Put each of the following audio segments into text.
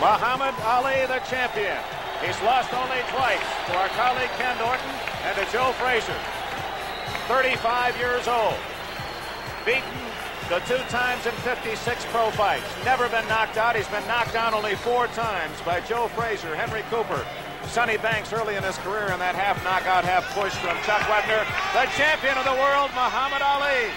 Muhammad Ali, the champion. He's lost only twice, to our colleague Ken Norton and to Joe Frazier. 35 years old. Beaten the 2 times in 56 pro fights. Never been knocked out. He's been knocked down only 4 times by Joe Frazier, Henry Cooper, Sonny Banks early in his career in that half knockout, half push from Chuck Webner. The champion of the world, Muhammad Ali.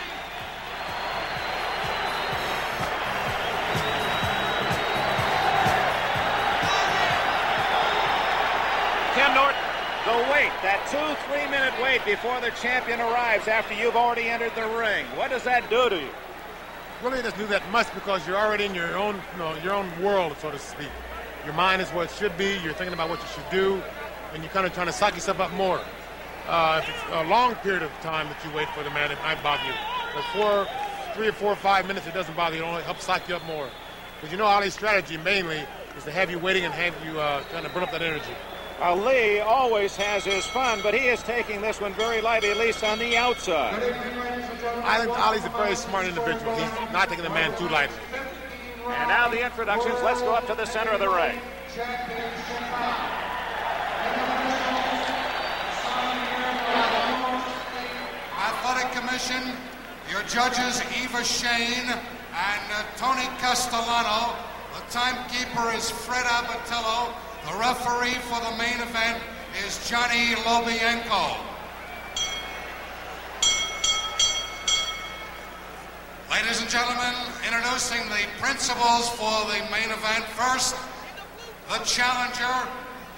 Ken Norton, the wait, that 2-3 minute wait before the champion arrives after you've already entered the ring. What does that do to you? Really doesn't do that much because you're already in your own, your own world, so to speak. Your mind is what it should be. You're thinking about what you should do, and you're kind of trying to psych yourself up more. If it's a long period of time that you wait for the man, it might bother you. But 3 or 4 or 5 minutes, it doesn't bother you. It only helps psych you up more. Because you know Ali's strategy mainly is to have you waiting and have you trying to burn up that energy. Ali always has his fun, but he is taking this one very lightly, at least on the outside. I think Ali's a very smart individual. He's not taking the man too lightly. And now the introductions. Let's go up to the center of the ring. Athletic Commission, your judges Eva Shane and Tony Castellano. The timekeeper is Fred Abatello. The referee for the main event is Johnny Lobienko. Ladies and gentlemen, introducing the principals for the main event. First, the challenger.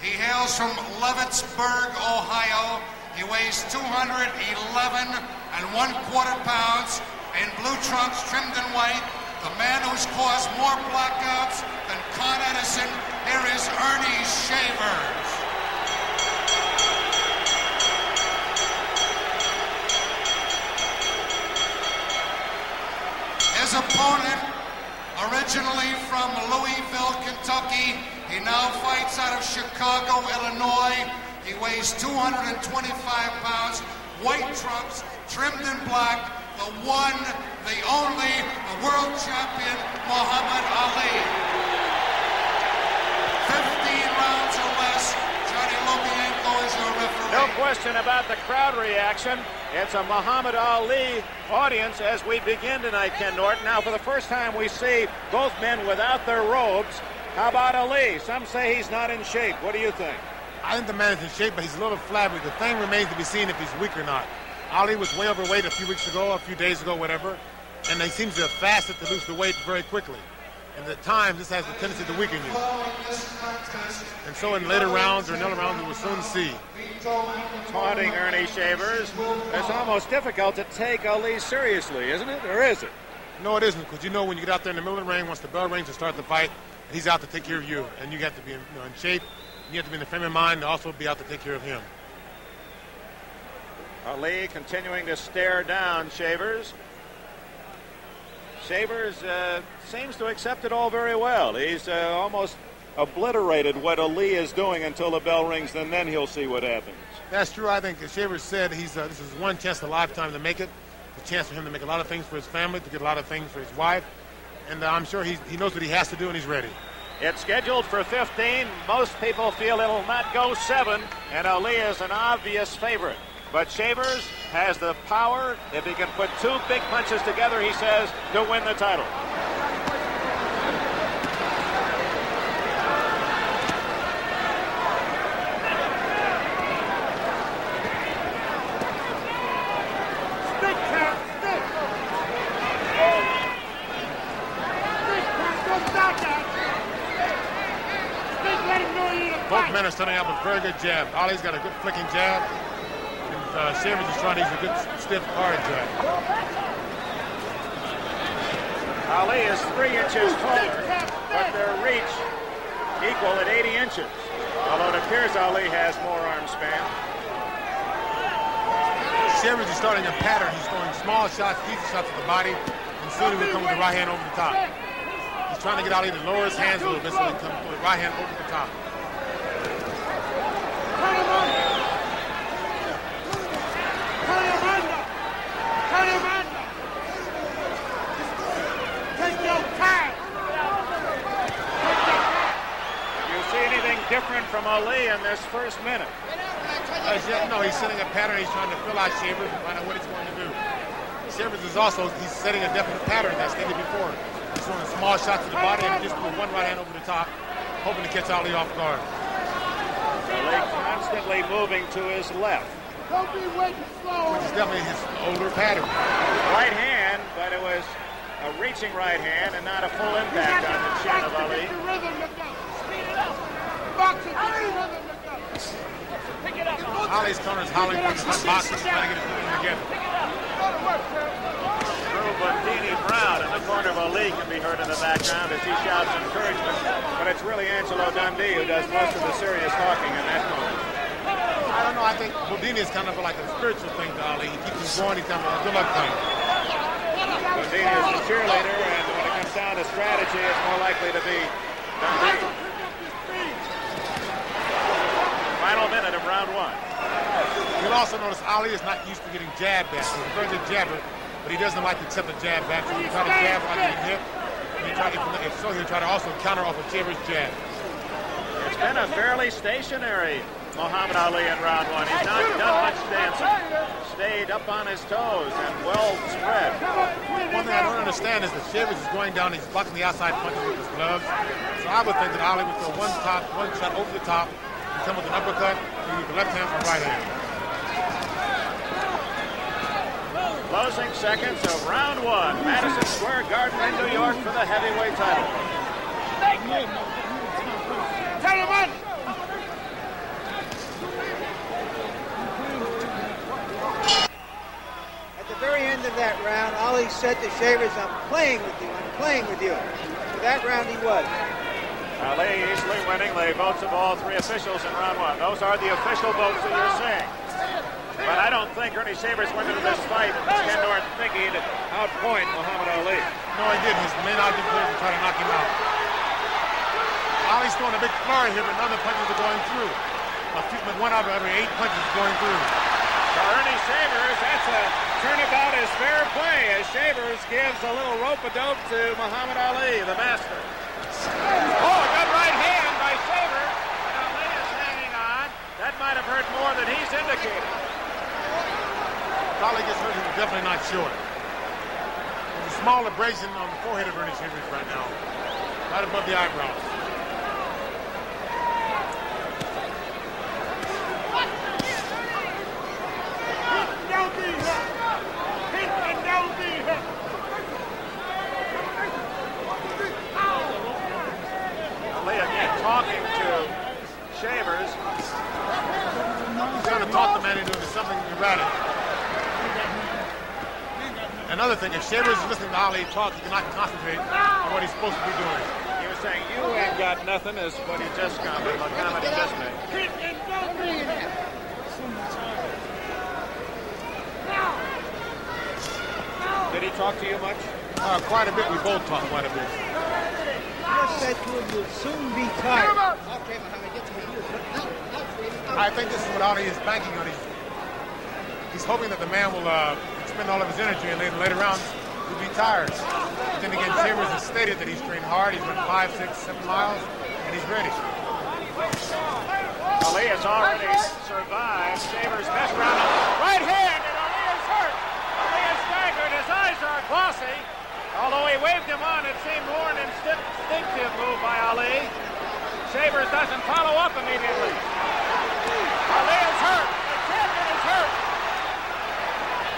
He hails from Leavittsburg, Ohio. He weighs 211 1/4 pounds in blue trunks trimmed in white. The man who's caused more blackouts than Con Edison. Here is Ernie Sheiver's. His opponent, originally from Louisville, Kentucky, he now fights out of Chicago, Illinois. He weighs 225 pounds, white trunks, trimmed in black, the one, the only, the world champion, Muhammad Ali. 15 rounds or less. Johnny Lobienko is your referee. No question about the crowd reaction. It's a Muhammad Ali audience as we begin tonight, Ken Norton. Now, for the first time, we see both men without their robes. How about Ali? Some say he's not in shape. What do you think? I think the man is in shape, but he's a little flabby. The thing remains to be seen if he's weak or not. Ali was way overweight a few weeks ago, a few days ago, whatever, and he seems to have fasted to lose the weight very quickly. And at times, this has the tendency to weaken you. And so in later rounds or in other rounds, we will soon see. Taunting Ernie Sheiver's. It's almost difficult to take Ali seriously, isn't it? Or is it? No, it isn't, because you know when you get out there in the middle of the ring, once the bell rings to start the fight, he's out to take care of you. And you have to be in shape. You have to be in the frame of mind to also be out to take care of him. Ali continuing to stare down Sheiver's. Sheiver's seems to accept it all very well. He's almost obliterated what Ali is doing until the bell rings, and then he'll see what happens. That's true. I think as Sheiver's said, this is one chance in a lifetime to make it. It's a chance for him to make a lot of things for his family, to get a lot of things for his wife. And I'm sure he knows what he has to do, and he's ready. It's scheduled for 15. Most people feel it'll not go 7, and Ali is an obvious favorite. But Sheiver's has the power, if he can put 2 big punches together, he says, to win the title. Both men are starting out with very good jab. Ali's got a good flicking jab. Sheiver's is trying to use a good stiff hard jab. Ali is 3 inches taller, but their reach equal at 80 inches. Although it appears Ali has more arm span. Sheiver's is starting a pattern. He's throwing small shots, easy shots at the body, and soon he will come with the right hand over the top. He's trying to get Ali to lower his hands a little bit so he comes with the right hand over the top. different from Ali in this first minute? No, he's setting a pattern. He's trying to fill out Shavers and find out what he's going to do. Shavers is also, he's setting a definite pattern that I stated before. He's throwing small shots to the body and just put one right hand over the top, hoping to catch Ali off guard. Ali constantly moving to his left. Which is definitely his older pattern. Right hand, but it was a reaching right hand and not a full impact on the chin of Ali. Ali's corner's howling from the boxing, trying to get his movement together. Drew Bundini Brown in the corner of Ali can be heard in the background as he shouts encouragement, but it's really Angelo Dundee who does most of the serious talking in that corner. I don't know, I think Bundini is kind of like a spiritual thing to Ali. He keeps him going, he's kind of a good luck thing. Bundini is the cheerleader, and when it comes down to strategy, it's more likely to be Dundee. Final minute of round one. You'll also notice Ali is not used to getting jabbed at. He's a very good jabber, but he doesn't like to accept a jab back. So he'll try to jab like getting hit. If so, he'll try to also counter off a Shavers' jab. It's been a fairly stationary Muhammad Ali in round one. He's not done much dancing. Stayed up on his toes and well spread. One thing I don't understand is that Shavers is going down, he's blocking the outside punches with his gloves. So I would think that Ali would throw one shot over the top, and come with an uppercut, and use the left hand or right hand. Closing seconds of round one. Madison Square Garden in New York for the heavyweight title. At the very end of that round, Ali said to Shavers, "I'm playing with you, I'm playing with you." For that round he was. Ali easily winning the votes of all three officials in round one. Those are the official votes that you're seeing. But I don't think Ernie Shavers went into this fight Ken Norton thinking he'd outpoint Muhammad Ali. No, he didn't. His main object was to try to knock him out. Ali's throwing a big flurry here, but none of the punches are going through. One out of every 8 punches is going through. So Ernie Shavers, that's a turnabout is fair play as Shavers gives a little rope-a-dope to Muhammad Ali, the master. Oh, a good right hand by Shavers. And Ali is hanging on. That might have hurt more than he's indicated. Ali gets hurt, he's definitely not short. There's a small abrasion on the forehead of Ernie Shavers right now, right above the eyebrows. Ali again talking to Shavers. He's trying to talk the man into something erratic. Another thing, if Shavers is listening to Ali talk, he cannot concentrate on what he's supposed to be doing. He was saying, "You ain't got nothing," is what he just commented. Muhammad had just made. Did he talk to you much? Quite a bit. We both talk quite a bit. Just said to him, "You'll soon be tired." Okay, Muhammad, get to me. I think this is what Ali is banking on. He's hoping that the man will expend all of his energy and later rounds he'll be tired. But then again, Shavers has stated that he's trained hard. He's run 5, 6, 7 miles, and he's ready. Ali has already survived Shavers' best round. Right hand, and Ali is hurt. Ali is staggered. His eyes are glossy. Although he waved him on, it seemed more an instinctive move by Ali. Shavers doesn't follow up immediately. Ali is hurt. The champion is hurt.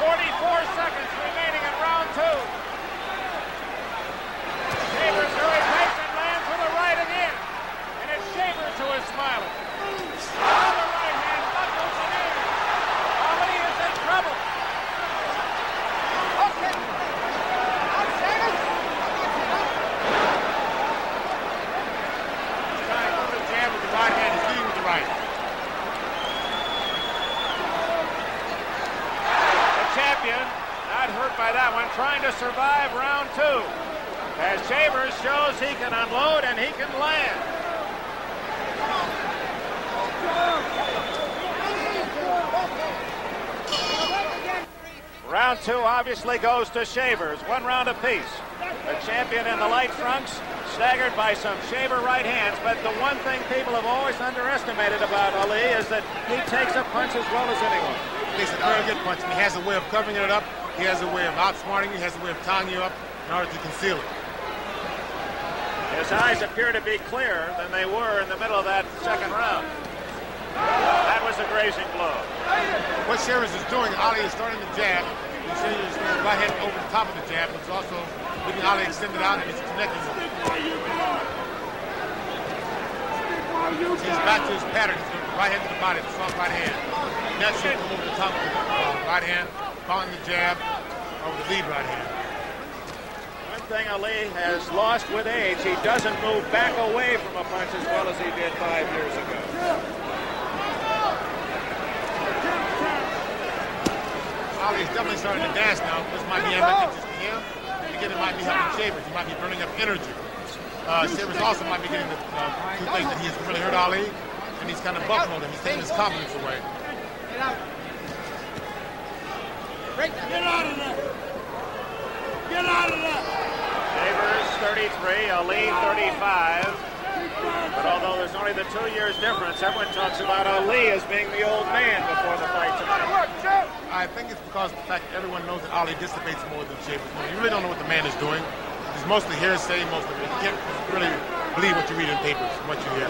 44 seconds remaining in round two. Shavers very patient, lands with a right again. And it's Shavers who is smiling. Another right hand buckles it in. Ali is in trouble. Okay. He's trying to put the jab with the right hand. He's leading with the right. Champion, not hurt by that one, trying to survive round two. As Shavers shows he can unload and he can land. Round two obviously goes to Shavers, 1 round apiece. The champion in the light trunks Staggered by some shaver right hands, but the one thing people have always underestimated about Ali is that he takes a punch as well as anyone. He takes a very good punch, and he has a way of covering it up. He has a way of outsmarting you. He has a way of tying you up in order to conceal it. His eyes appear to be clearer than they were in the middle of that second round. That was a grazing blow. What Sheiver's is doing, Ali is starting the jab. Sheiver's is going right hand over the top of the jab, but it's also making Ali extend it out and it's connecting with it. He's back to his pattern. He's going right hand to the body, the soft right hand. Next, he'll come over the top of the right hand, following the jab over the lead right hand. One thing Ali has lost with age, he doesn't move back away from a punch as well as he did 5 years ago. Ali is definitely starting to dance now. This might be advantageous to him. Again, it might be helping Sheiver's. He might be burning up energy. Sheiver's also might be getting the two things that he has really hurt Ali, and he's kind of buckling him. He's taking his confidence away. Get out. Get out of there. Get out of there. Sheiver's 33, Ali 35. But although there's only the 2 years difference, everyone talks about Ali as being the old man before the fight tonight. I think it's because of the fact that everyone knows that Ali dissipates more than Sheiver's. You really don't know what the man is doing. It's mostly hearsay, most of it. You can't really believe what you read in papers and what you hear.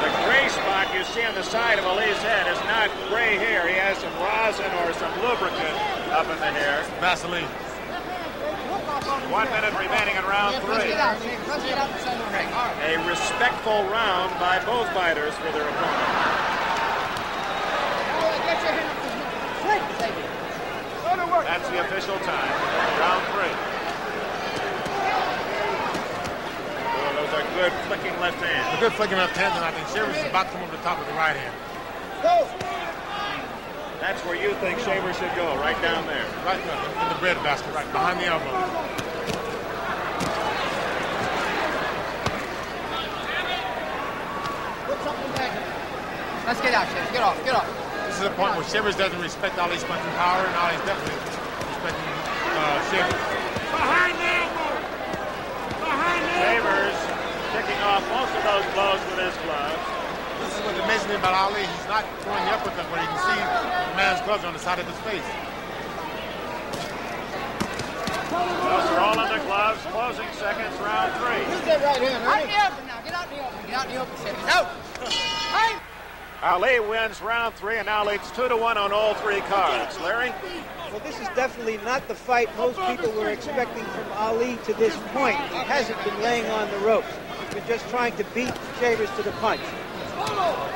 The gray spot you see on the side of Ali's head is not gray hair. He has some rosin or some lubricant up in the hair. Vaseline. 1 minute remaining in round 3. Let's get out and send the ring. All right. A respectful round by both fighters for their opponent. Get your hand up. That's the official time. Round 3. Oh, those are good flicking left hands. A good flicking left hand, and I think Sheiver's is about to come over the top of the right hand. Go. That's where you think Shaver should go, right down there. Right in the bread basket, right behind the elbow. Put something back. Let's get out, Shaver. Get off. Get off. This is a point where Sheiver's doesn't respect Ali's punching power, and Ali's definitely respecting Sheiver. Behind the elbow. Behind the elbow. Shaver's picking off most of those blows with his gloves. This is what's amazing about Ali. He's not throwing the uppercut where you can see the man's gloves on the side of his face. Those are all in the gloves. Closing seconds, round 3. Use that right hand, Ernie. Out in the open now. Get out in the open. Get out in the open, Shaver. Out. Hey. Ali wins round 3 and now leads 2-1 on all 3 cards. Larry? Well, this is definitely not the fight most people were expecting from Ali to this point. He hasn't been laying on the ropes. He's been just trying to beat Sheiver's to the punch.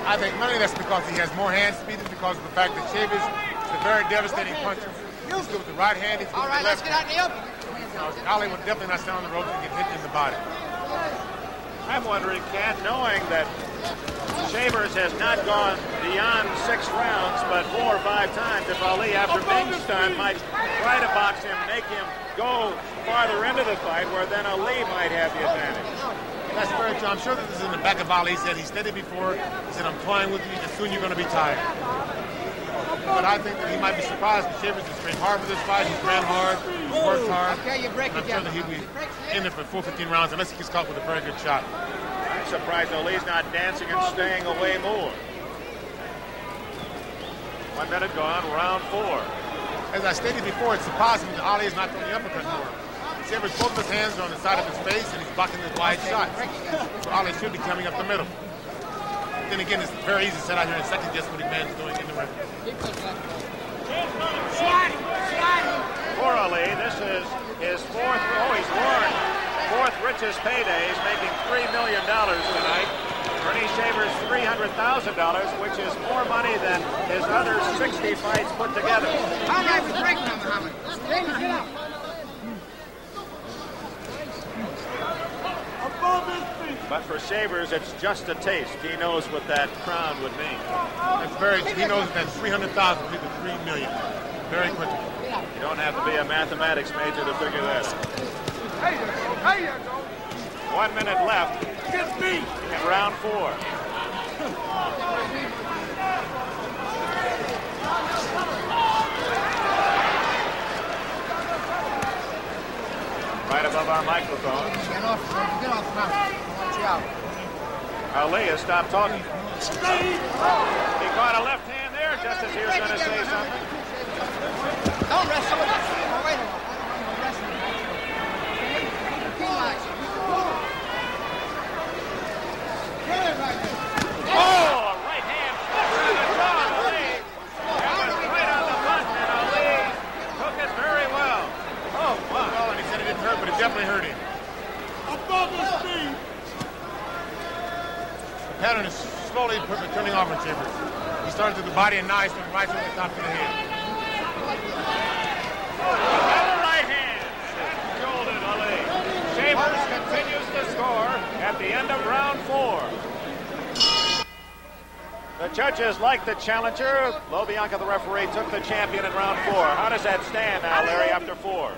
I think mainly that's because he has more hand speed and because of the fact that Sheiver's is a very devastating puncher. He's good with the right hand, he's good All with right, the let's left get out in the open. Ali would definitely not stand on the ropes and get hit in the body. I'm wondering, Ken, knowing that Shavers has not gone beyond 6 rounds, but 4 or 5 times, if Ali, after being stunned, might try to box him, make him go farther into the fight, where then Ali might have the advantage. That's very true. I'm sure that this is in the back of Ali. He said he stated before, he said, I'm toying with you, and soon you're going to be tired. But I think that he might be surprised that Shavers has trained hard for this fight. He's ran hard, he's worked hard. Okay, you break I'm it sure down. that he'll be in there for full 15 rounds unless he gets caught with a very good shot. I'm surprised Ali's not dancing and staying away more. 1 minute gone, round 4. As I stated before, it's surprising that Ali is not throwing the uppercut more. Shavers, both of his hands are on the side of his face, and he's blocking his wide shots. So Ali should be coming up the middle. Then again, it's very easy to sit out here and second guess what the man's doing in the ring. For Ali, this is his he's won 4th richest payday. He's making $3 million tonight. Ernie Shavers, $300,000, which is more money than his other 60 fights put together. How nice is break now, Muhammad? Get out. But for Shavers, it's just a taste. He knows what that crown would mean. He knows that 300,000 will be the 3 million. Very quickly. You don't have to be a mathematics major to figure that out. 1 minute left in round 4. above our microphone. Get off now. I want you out. Ali has stopped talking. He caught a left hand there just as he was going to say something. Don't wrestle with us. Oh, wait a minute. I'm wrestling. Oh, a right hand slip to the jaw of Ali. That was right on the button, and Ali took it very well. Oh, wow. Well, and he said it didn't hurt, but it definitely hurt him. Above his feet. The pattern is slowly turning off on Chambers. He started to the body, and now he's going right to the top of the head. Another right hand. Jolted Ali. Chambers continues to score at the end of round 4. The judges like the challenger. Lobianka, the referee, took the champion in round 4. How does that stand now, Larry, after 4?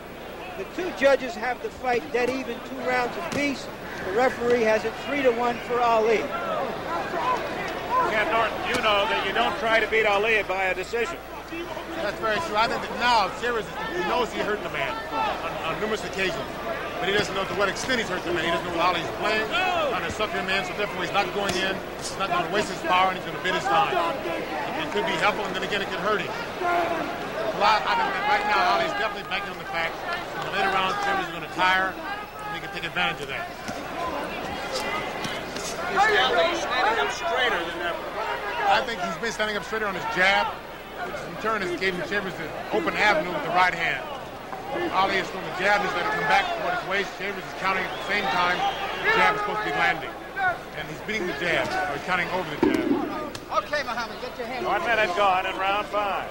The two judges have the fight dead even, 2 rounds apiece. The referee has it 3-1 for Ali. Ken Norton, you know that you don't try to beat Ali by a decision. That's very true. I think that now Chambers, he knows he hurt the man on numerous occasions. But he doesn't know to what extent he's hurt the man. He doesn't know what Ali's playing, trying to suck him in, so therefore he's not going in. He's not going to waste his power, and he's going to bid his time. It could be helpful, and then again, it could hurt him. Well, I think that right now, Ali's definitely banking on the fact that in the later rounds, Chambers is going to tire, and he can take advantage of that. Is Ali standing up straighter than ever? I think he's been standing up straighter on his jab, which in turn has given Chambers the open avenue with the right hand. Ali is throwing the jab, he's letting it come back toward his waist. Chambers is counting at the same time the jab is supposed to be landing. And he's beating the jab, or he's counting over the jab. Okay, Muhammad, get your hand. 1 minute gone in round 5.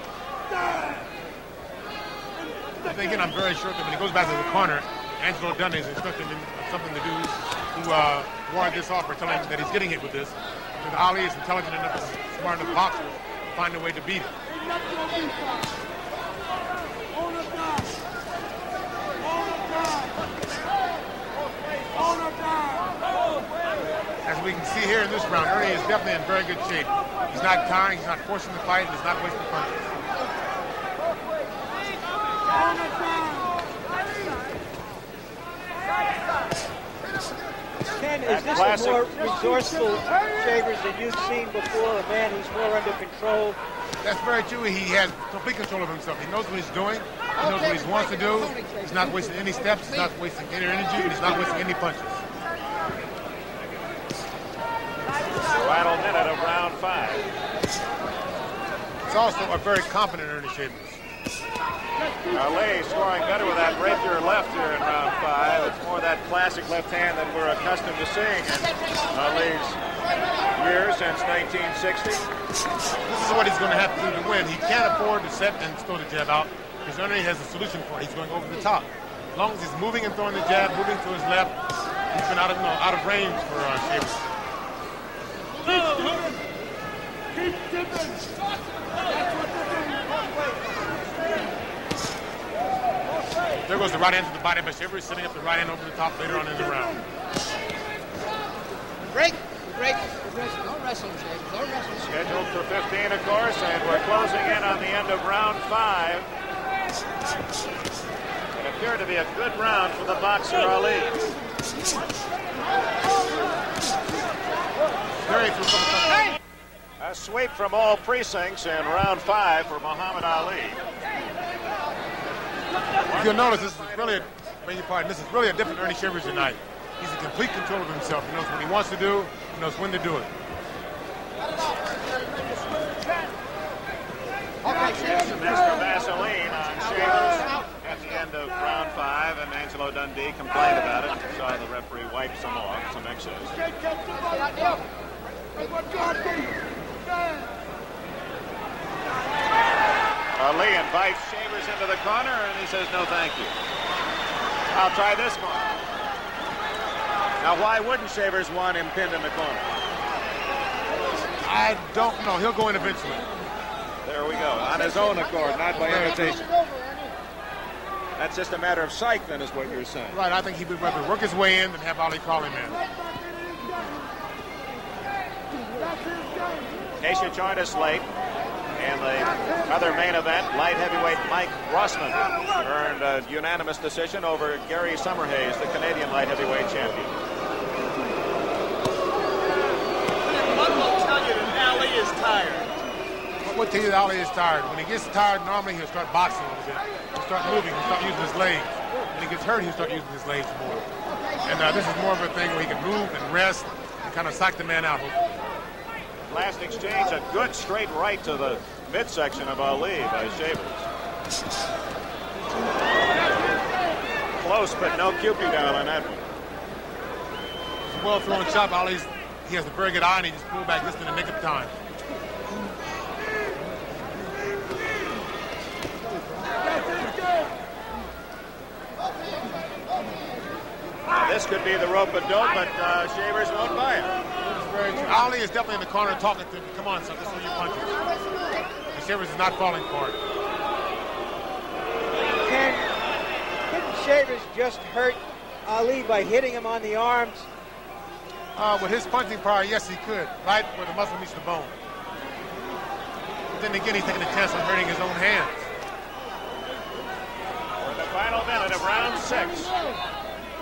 I think, again, I'm very sure that when he goes back to the corner, Angelo Dunne is instructing him something to do to ward this off, or telling him that he's getting hit with this. Because Ali is intelligent enough, smart enough boxer to find a way to beat him. As we can see here in this round, Ernie is definitely in very good shape. He's not tiring, he's not forcing the fight, he's not wasting punches. Ken, is this a more resourceful Shavers than you've seen before? A man who's more under control? That's very true. He has complete control of himself. He knows what he's doing. He knows what he wants to do. He's not wasting any steps. He's not wasting any energy. And he's not wasting any punches. Final minute of round 5. It's also a very confident Ernie Shavers. Ali scoring better with that rapier left here in round 5. It's more that classic left hand that we're accustomed to seeing in Ali's years since 1960. This is what he's going to have to do to win. He can't afford to set and throw the jab out because Ernie has a solution for it. He's going over the top. As long as he's moving and throwing the jab, moving to his left, he's been out of range for Shavers. Keep tipping. That's what they're doing. There goes the right hand to the body by Shavers, setting up the right hand over the top later on in the round. Break. Don't wrestle, Shavers. Don't wrestle. Scheduled for 15, of course, and we're closing in on the end of round 5. It appeared to be a good round for the boxer Ali. A sweep from all precincts in round 5 for Muhammad Ali. If you'll notice, this is really a different Ernie Shavers tonight. He's in complete control of himself. He knows what he wants to do. He knows when to do it. Some extra Vaseline on Shavers at the end of round 5, and Angelo Dundee complained about it. Saw the referee wipe some off, some excess. Ali invites Shavers into the corner, and he says, no, thank you. I'll try this corner. Now, why wouldn't Shavers want him pinned in the corner? I don't know. He'll go in eventually. There we go. On his own accord, not by invitation. That's just a matter of psych, then, is what you're saying. Right. I think he would rather work his way in than have Ali call him in. In case you joined us late, In the other main event, light heavyweight Mike Rossman earned a unanimous decision over Gary Summerhays, the Canadian light heavyweight champion. What will tell you that Ali is tired? I will tell you that Ali is tired. When he gets tired, normally he'll start boxing a little bit. He'll start moving. He'll start using his legs. When he gets hurt, he'll start using his legs more. And this is more of a thing where he can move and rest and kind of psych the man out. Last exchange, a good straight right to the midsection of Ali by Shavers. Close, but no Cupid down on that one. It's a well-thrown chop. He has a very good eye, and he just pulled back just in the nick of time. This could be the rope-a-dope, but Shavers won't buy it. Ali is definitely in the corner talking to him. Come on, son, let's throw your punches. And Shavers is not falling for it. Couldn't Shavers just hurt Ali by hitting him on the arms? With his punching power, yes, he could. Right where the muscle meets the bone. But then again, he's taking a chance on hurting his own hands. For the final minute of round 6.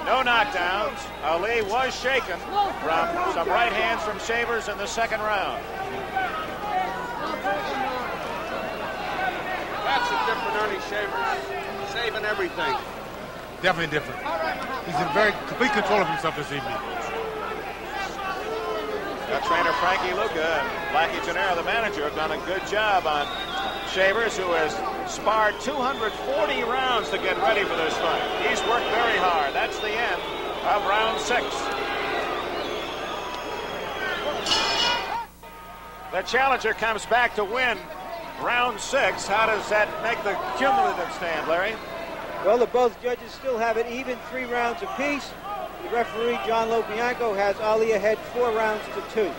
No knockdowns. Ali was shaken from some right hands from Shavers in the second round. That's a different Ernie Shavers. Saving everything. Definitely different. He's in very complete control of himself this evening. Got trainer Frankie Luca and Blackie Gennaro, the manager, have done a good job on Shavers, who has sparred 240 rounds to get ready for this fight. He's worked very hard. That's the end of round 6. The challenger comes back to win round 6. How does that make the cumulative stand, Larry? Well, the both judges still have it even, 3 rounds apiece. The referee, John Lobianco, has Ali ahead 4 rounds to 2.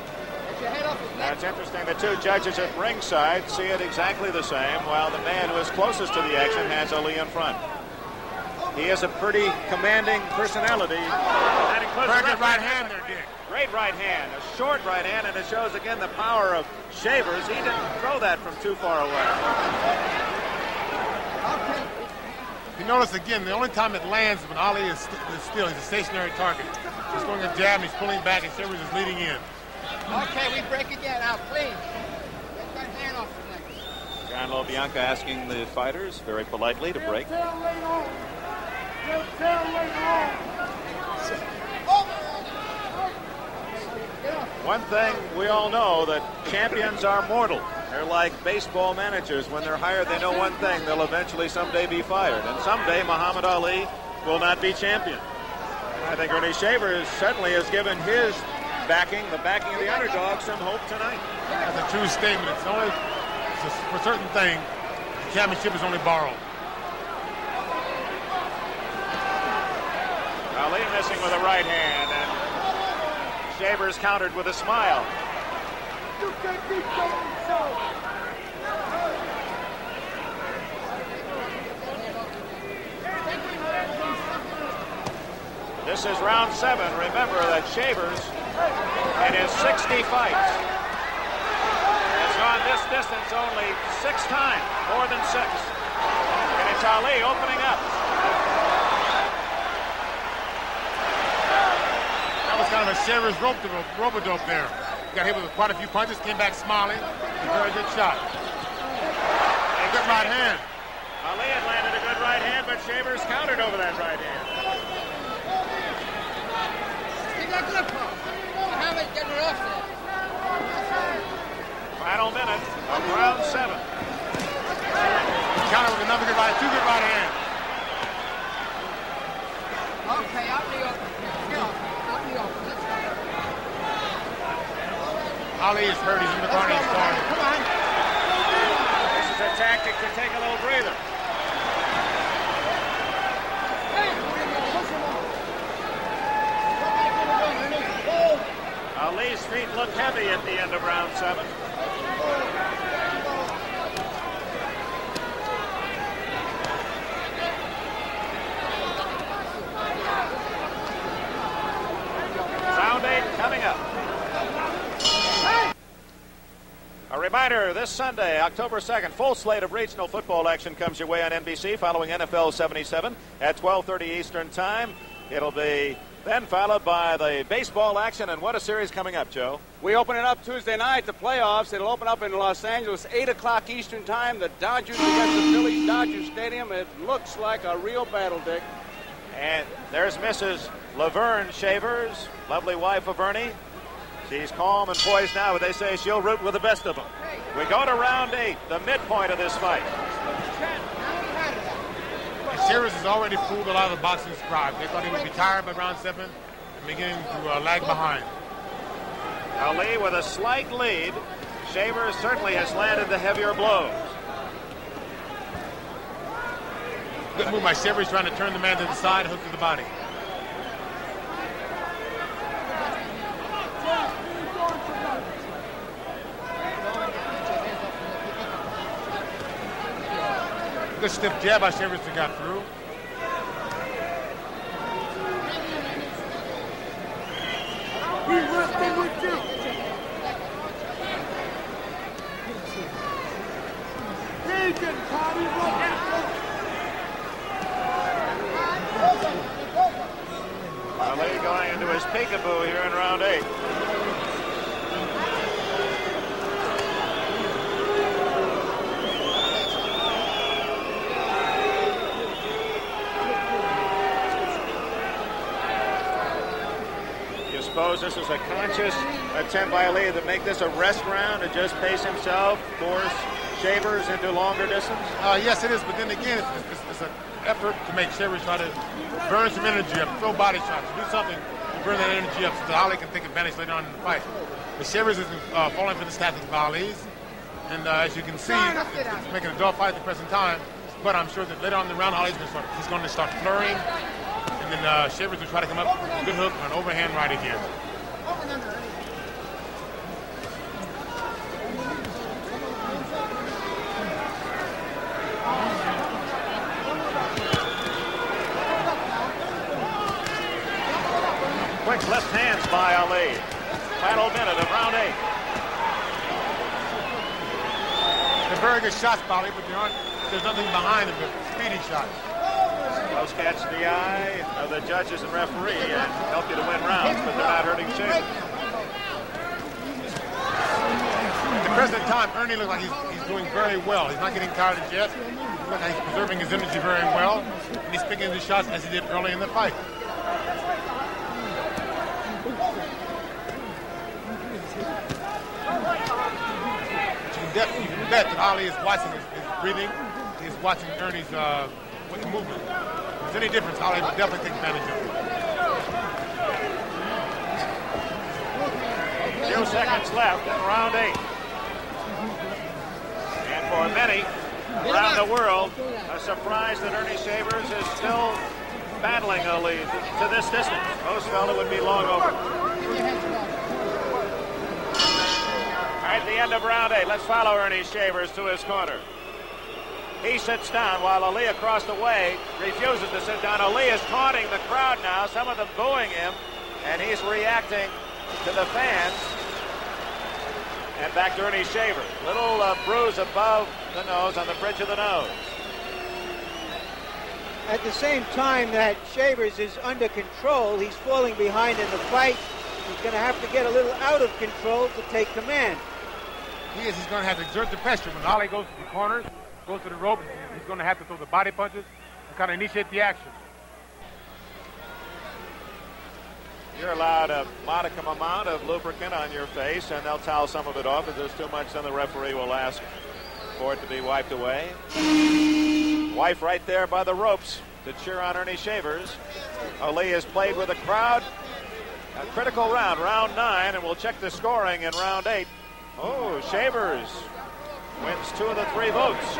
That's interesting. The two judges at ringside see it exactly the same, while the man who is closest to the action has Ali in front. He is a pretty commanding personality. That includes Very good right hand there, Dick. Great right hand, a short right hand, and it shows again the power of Shavers. He didn't throw that from too far away. You notice again, the only time it lands is when Ali is still. He's a stationary target. He's throwing a jab, he's pulling back, and Shavers is leading in. Okay, we break again. Out clean. Get that hand off the neck. John Lobianco asking the fighters very politely to break. One thing we all know, that champions are mortal. They're like baseball managers. When they're hired, they know one thing: they'll eventually someday be fired. And someday Muhammad Ali will not be champion. I think Ernie Shavers certainly has given his backing, the backing of the underdog, some hope tonight. That's a true statement. For certain thing, the championship is only borrowed. Ali missing with a right hand, and Shavers countered with a smile. You can keep going so. This is round 7. Remember that Shavers, in his 60 fights, has gone this distance only 6 times, more than 6. And it's Ali opening up. That was kind of a Shavers rope-a-dope there. He got hit with quite a few punches, came back smiling. A very good shot. A good right hand. Ali had landed a good right hand, but Shavers countered over that right hand. Muhammad getting it off there. Final minute of round 7. Counter with another good right, 2 good right hands. Okay, out in the open. Get off. Out in the open. Let's go. Ali is hurt. He's in the corner. He's corner. Come on. This is a tactic to take a little breather. Ali's feet look heavy at the end of round 7. Round 8 coming up. A Reminder, this Sunday, October 2nd, full slate of regional football action comes your way on NBC following NFL 77 at 12:30 Eastern Time. It'll be then followed by the baseball action, and what a series coming up, Joe. We open it up Tuesday night, the playoffs. It'll open up in Los Angeles, 8 o'clock Eastern Time. The Dodgers against the Phillies, Dodger Stadium. It looks like a real battle, Dick. And there's Mrs. Laverne Shavers, lovely wife of Ernie. She's calm and poised now, but they say she'll root with the best of them. We go to round 8, the midpoint of this fight. Shavers has already fooled a lot of the boxing scribes. They thought he would be tired by round 7 and beginning to lag behind. Ali with a slight lead. Shavers certainly has landed the heavier blows. Good move by Shavers, trying to turn the man to the side, hook to the body. Good stiff jab by Shavers that got through. He's wrestling with you. Vegan, Tommy, look at Ali going into his peekaboo here in round 8. You suppose this is a conscious attempt by Ali to make this a rest round, to just pace himself, force Shavers into longer distance? Yes, it is, but then again, it's an effort to make Shavers try to burn some energy up, throw body shots, do something to burn that energy up so that Ali can take advantage later on in the fight. But Shavers isn't falling for this tactic of Ali's, and as you can see, it's making a dogfight at the present time, but I'm sure that later on in the round, he's going to start flurrying, and then Shavers will try to come up with a good hook on overhand right again. Quick left hands by Ali. Final minute of round 8. They're very good shots, Bali, but there's nothing behind them but speedy shots. Those catch the eye of the judges and referee and help you to win rounds, but they're not hurting Shavers. At the present time, Ernie looks like he's doing very well. He's not getting tired as yet. He looks like he's preserving his energy very well, and he's picking his shots as he did early in the fight. You can bet that Ali is watching his breathing. He's watching Ernie's movement. If there's any difference, Ali will definitely take advantage of it. 2 seconds left in round 8. And for many around the world, a surprise that Ernie Shavers is still battling Ali to this distance. Most felt it would be long over. At the end of round 8, let's follow Ernie Shavers to his corner. He sits down while Ali across the way refuses to sit down. Ali is taunting the crowd now, some of them booing him, and he's reacting to the fans. And back to Ernie Shavers. Little bruise above the nose, on the bridge of the nose. At the same time that Shavers is under control, he's falling behind in the fight. He's going to have to get a little out of control to take command. He's going to have to exert the pressure. When Ali goes to the corners, goes to the rope, he's going to have to throw the body punches and kind of initiate the action. You're allowed a modicum amount of lubricant on your face, and they'll towel some of it off. If there's too much, then the referee will ask for it to be wiped away. Wife right there by the ropes to cheer on Ernie Shavers. Ali has played with the crowd. A critical round, round 9, and we'll check the scoring in round 8. Oh, Shavers wins 2 of the 3 votes.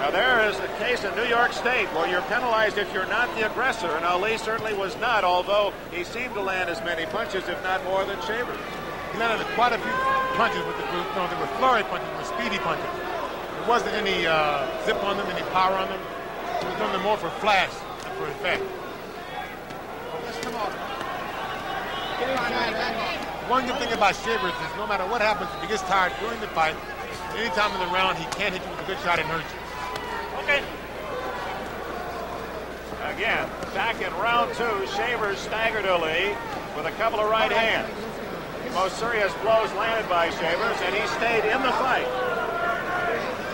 Now there is the case in New York State where you're penalized if you're not the aggressor, and Ali certainly was not, although he seemed to land as many punches, if not more, than Shavers. He landed quite a few punches with they were flurry punches, they were speedy punches. There wasn't any zip on them, any power on them. He was doing them more for flash than for effect. one good thing about Shavers is no matter what happens, if he gets tired during the fight, any time in the round, he can't hit you with a good shot and hurt you. Okay. Again, back in round 2, Shavers staggered Ali with a couple of right hands. The most serious blows landed by Shavers, and he stayed in the fight.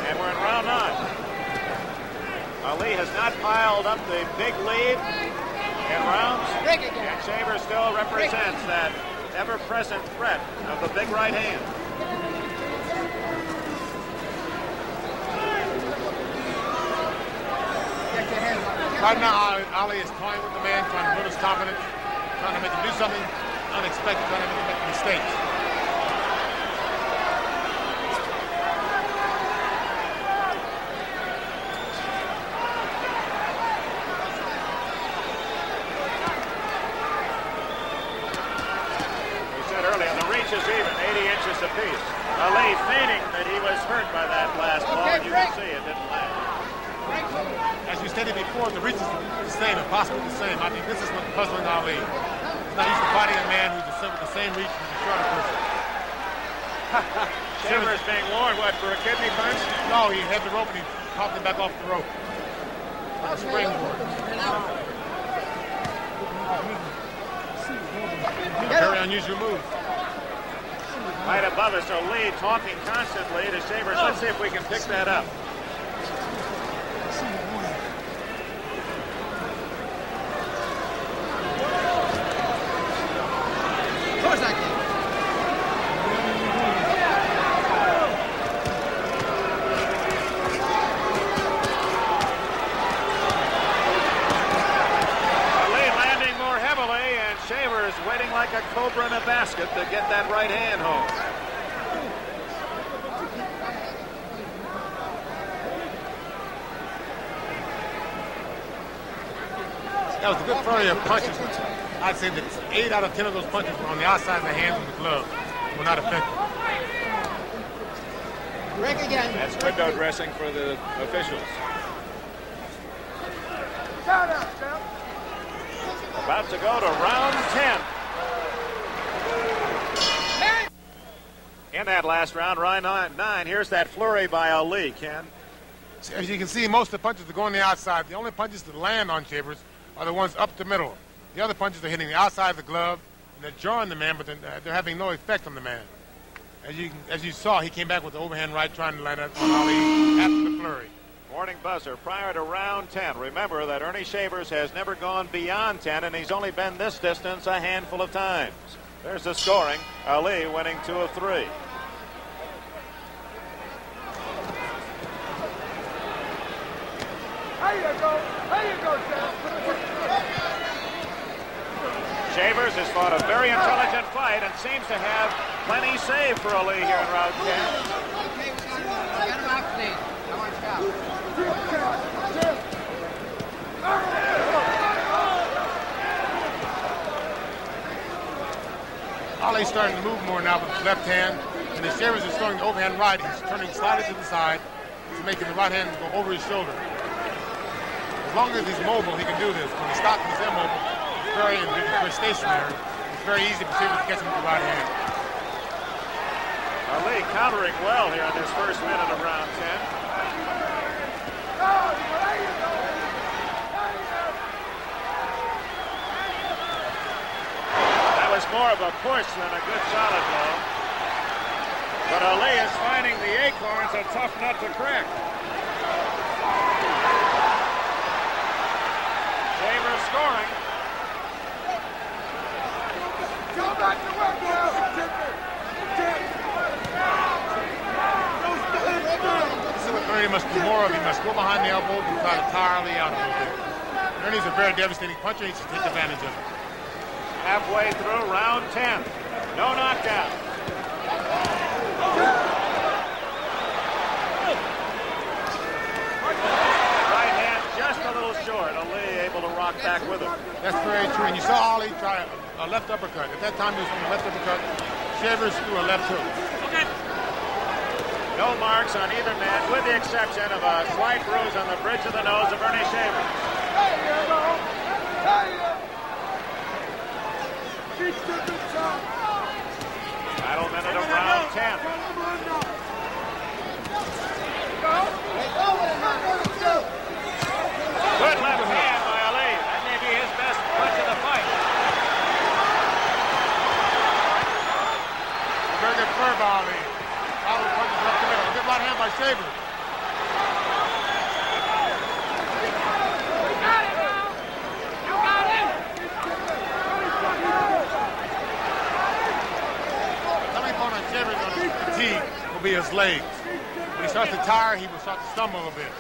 And we're in round 9. Ali has not piled up the big lead in rounds, and Shavers still represents that ever-present threat of the big right hand. Right now, Ali is toying with the man, trying to build his confidence, trying to make him do something unexpected, trying to make him make mistakes. We said earlier, the reach is even, 80 inches apiece. Ali feigning that he was hurt by that last blow, and you can see it didn't land. As we stated before, the reach is the same, and possibly the same. I think this is what's puzzling Ali. He's not used to fighting a man who's with the same reach as a shorter person. Shavers being warned, what, for a kidney punch? No, he had the rope and he popped it back off the rope. Like a springboard. Very unusual move. Right above us, Ali talking constantly to Shavers. Let's see if we can pick that up. Waiting like a cobra in a basket to get that right hand home. That was a good flurry of punches. I'd say that 8 out of 10 of those punches were on the outside of the hands of the glove. Were not effective. Break again. That's window dressing for the officials. About to go to round 10. In that last round, round 9, here's that flurry by Ali, Ken. As you can see, most of the punches are going the outside. The only punches that land on Shavers are the ones up the middle. The other punches are hitting the outside of the glove, and they're jarring the man, but they're having no effect on the man. As you saw, he came back with the overhand right, trying to land it on Ali after the flurry. Warning buzzer prior to round 10. Remember that Ernie Shavers has never gone beyond 10, and he's only been this distance a handful of times. There's the scoring. Ali winning 2 of 3. There you go, Sam. Shavers has fought a very intelligent fight and seems to have plenty saved for Ali here in round 10. Get him out, please. I want to stop. Ali's starting to move more now with his left hand, and as Shavers is throwing the overhand right, he's turning slightly to the side. He's making the right hand go over his shoulder. As long as he's mobile, he can do this. When he stops, he's immobile. It's very stationary. It's very easy for Shavers to catch him with the right hand. Ali countering well here in this first minute of round 10. That was more of a push than a good solid blow. But Ali is finding the acorns a tough nut to crack. Shavers scoring. Go back to work now, This is what Ernie must do more of. He must go behind the elbow and try to tire Ali out a little bit. Ernie's a very devastating puncher. He should take advantage of it. Halfway through round 10. No knockout. Right hand just a little short. Ali able to rock back with him. That's very true. And you saw Ali try a left uppercut. At that time, he was on the left uppercut. Shavers threw a left hook. No marks on either man, with the exception of a slight bruise on the bridge of the nose of Ernie Shavers. spur by Ali. Ali punches up the middle. Good right hand by Shavers. Coming upon on Shavers on his fatigue will be his legs. When he starts to tire, he will start to stumble a bit.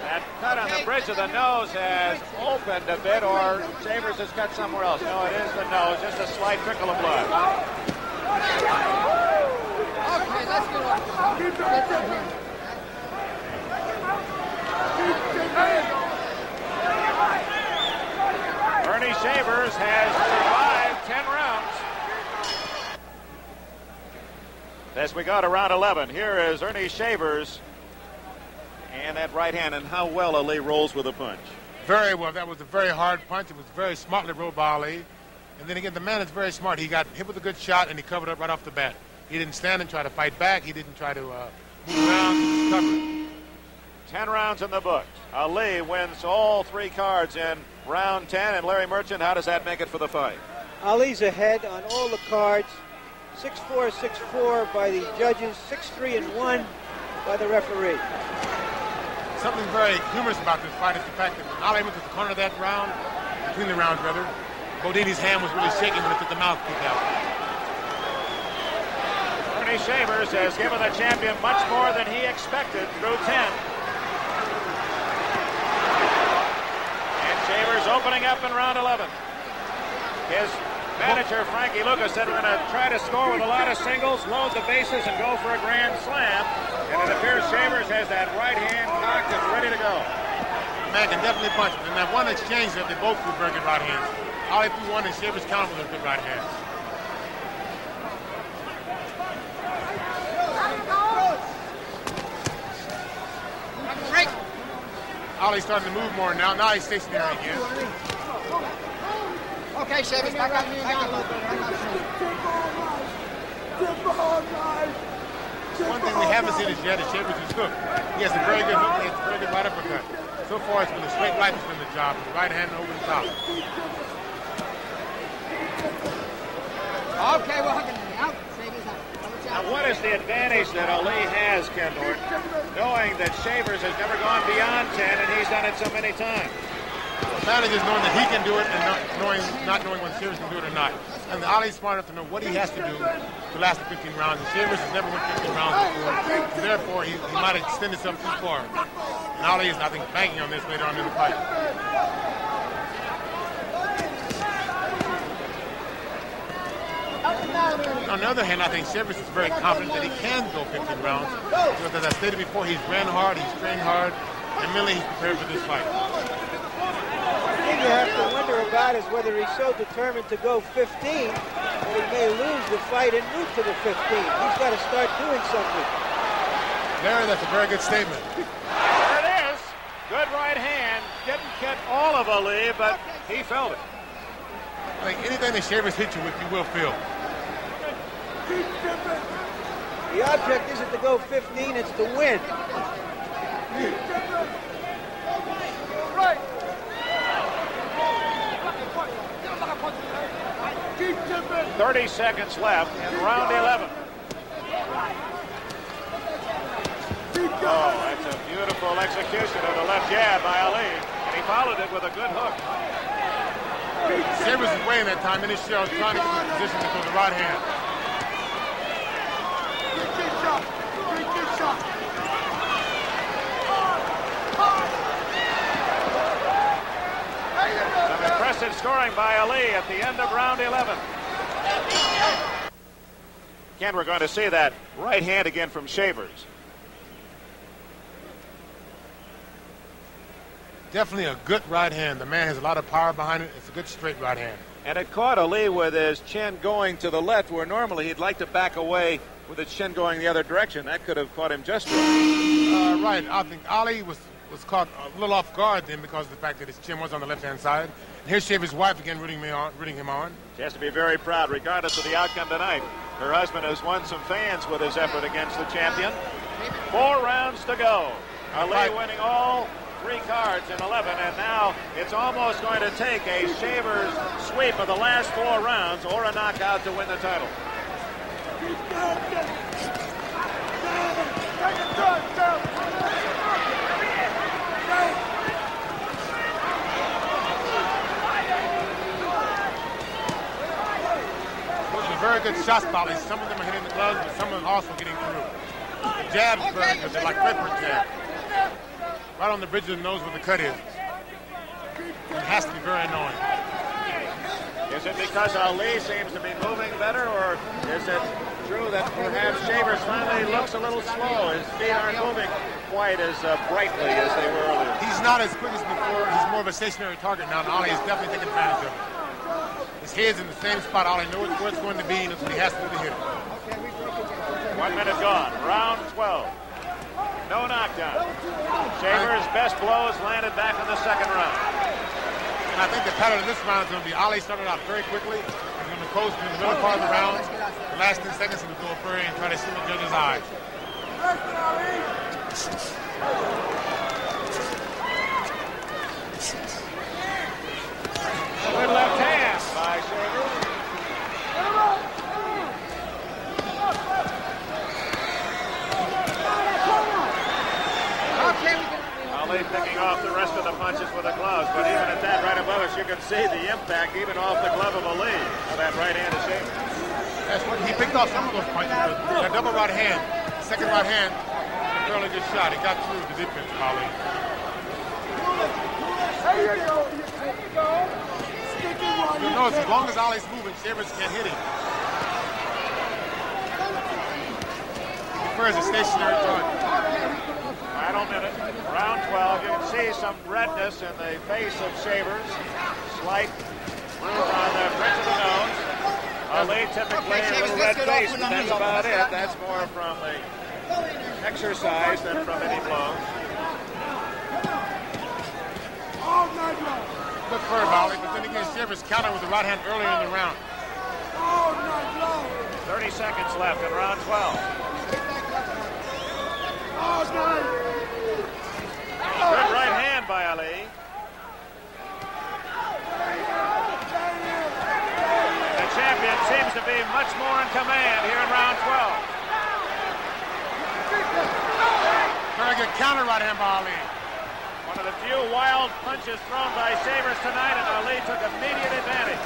That cut on the bridge of the nose has opened a bit, or Shavers has cut somewhere else. No, it is the nose, just a slight trickle of blood. Okay, let's get off. Ernie Shavers has survived 10 rounds. As we go to round 11, here is Ernie Shavers. And that right hand, and how well Ali rolls with a punch. Very well. That was a very hard punch. It was very smartly rolled by Ali. And then again, the man is very smart. He got hit with a good shot, and he covered up right off the bat. He didn't stand and try to fight back. He didn't try to move around. He just covered. 10 rounds in the book. Ali wins all 3 cards in round 10. And Larry Merchant, how does that make it for the fight? Ali's ahead on all the cards. 6-4, 6-4 by the judges. 6-3-1 by the referee. Something very humorous about this fight is the fact that when Ali went to the corner of that round, between the rounds rather, Bodini's hand was really shaking when it took the mouthpiece out. Ernie Shavers has given the champion much more than he expected through 10. And Shavers opening up in round 11. His manager, Frankie Lucas, said we're going to try to score with a lot of singles, load the bases, and go for a grand slam. And it appears Shavers has that right hand cocked and ready to go. Man can definitely punch. And that one exchange that they both threw very good right hands. Ali threw one and Shavers countered with good right hands. Ali's starting to move more now. Now he's stationary again. Okay, Shavers, back up me down a little bit. One thing we haven't seen is yet is Shavers' hook. He has a very good hook. He has a very good right uppercut. So far, it's been a straight right that's been the job. The right hand over the top. Okay, we're hugging him out. Shavers out. Now, what is the advantage that Ali has, Ken Norton, knowing that Shavers has never gone beyond 10 and he's done it so many times? The advantage is knowing that he can do it and not knowing when Shavers can do it or not. And Ali's smart enough to know what he has to do to last the 15 rounds. And Shavers has never went 15 rounds before. So therefore, he might extend himself too far. And Ali is, I think, banking on this later on in the fight. On the other hand, I think Shavers is very confident that he can go 15 rounds. Because as I stated before, he's ran hard, he's trained hard, and mentally he's prepared for this fight. The thing you have to wonder about is whether he's so determined to go 15 that he may lose the fight and move to the 15. He's got to start doing something. Larry, that's a very good statement. There it is. Good right hand. Didn't get all of Ali, but he felt it. I think anything that Shavers hits you with, you will feel. The object isn't to go 15, it's to win. 30 seconds left in round 11. Oh, that's a beautiful execution of the left jab by Ali, and he followed it with a good hook. Shavers is weighing that time in his shell, trying to get in position to throw the right hand. Some impressive scoring by Ali at the end of round 11. Ken, we're going to see that right hand again from Shavers. Definitely a good right hand. The man has a lot of power behind it. It's a good straight right hand. And it caught Ali with his chin going to the left, where normally he'd like to back away with his chin going the other direction. That could have caught him just right. Right. I think Ali was caught a little off guard then because of the fact that his chin was on the left-hand side. And here's Shavers' wife again rooting him on. She has to be very proud, regardless of the outcome tonight. Her husband has won some fans with his effort against the champion. 4 rounds to go. Ali winning all 3 cards in 11, and now it's almost going to take a Shavers sweep of the last 4 rounds or a knockout to win the title. Very good shots, Bali. Some of them are hitting the gloves, but some of them also getting through. The jab's very good. They're like clipper jab. Right on the bridge of the nose where the cut is. It has to be very annoying. Is it because Ali seems to be moving better, or is it true that perhaps Shavers finally looks a little slow? His feet aren't moving quite as brightly as they were earlier. He's not as quick as before. He's more of a stationary target now, and Ali is definitely taking advantage of it. His head's in the same spot. Ali knows where it's going to be, and that's what he has to do to hit it. 1 minute gone. Round 12. No knockdown. Shavers' best blows landed back in the second round. And I think the pattern of this round is going to be Ali started out very quickly. He's going to coast in the middle part of the round. The last 10 seconds, he's going to go furry and try to see the judge's eyes. Good left hand by Shavers. Ali picking off the rest of the punches with the gloves, but even at that right above us, you can see the impact even off the glove of Ali of that right hand of Shavers. That's what he picked off some of those punches. A double right hand, second right hand, a fairly good shot. He got through the defense, Ali. There you go. There you go. You notice as long as Ali's moving, Shavers can't hit him. He prefers a stationary target. Final minute, round 12. You can see some redness in the face of Shavers. Slight bruise on the bridge of the nose. Ali typically a little red face, but that's about it. That's more from the exercise than from any blows. Good curve, Ali, but then again, Shavers countered with the right hand earlier in the round. 30 seconds left in round 12. Good right hand by Ali. The champion seems to be much more in command here in round 12. Very good counter right hand by Ali. One of the few wild punches thrown by Shavers tonight, and Ali took immediate advantage.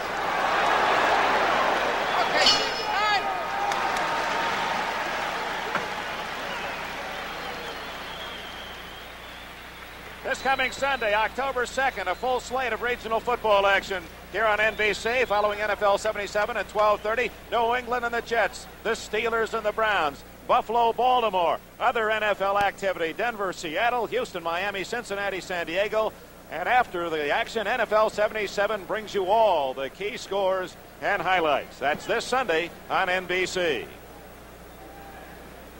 This coming Sunday, October 2nd, a full slate of regional football action here on NBC following NFL 77 at 12:30. New England and the Jets, the Steelers and the Browns, Buffalo, Baltimore, other NFL activity, Denver, Seattle, Houston, Miami, Cincinnati, San Diego. And after the action, NFL 77 brings you all the key scores and highlights. That's this Sunday on NBC.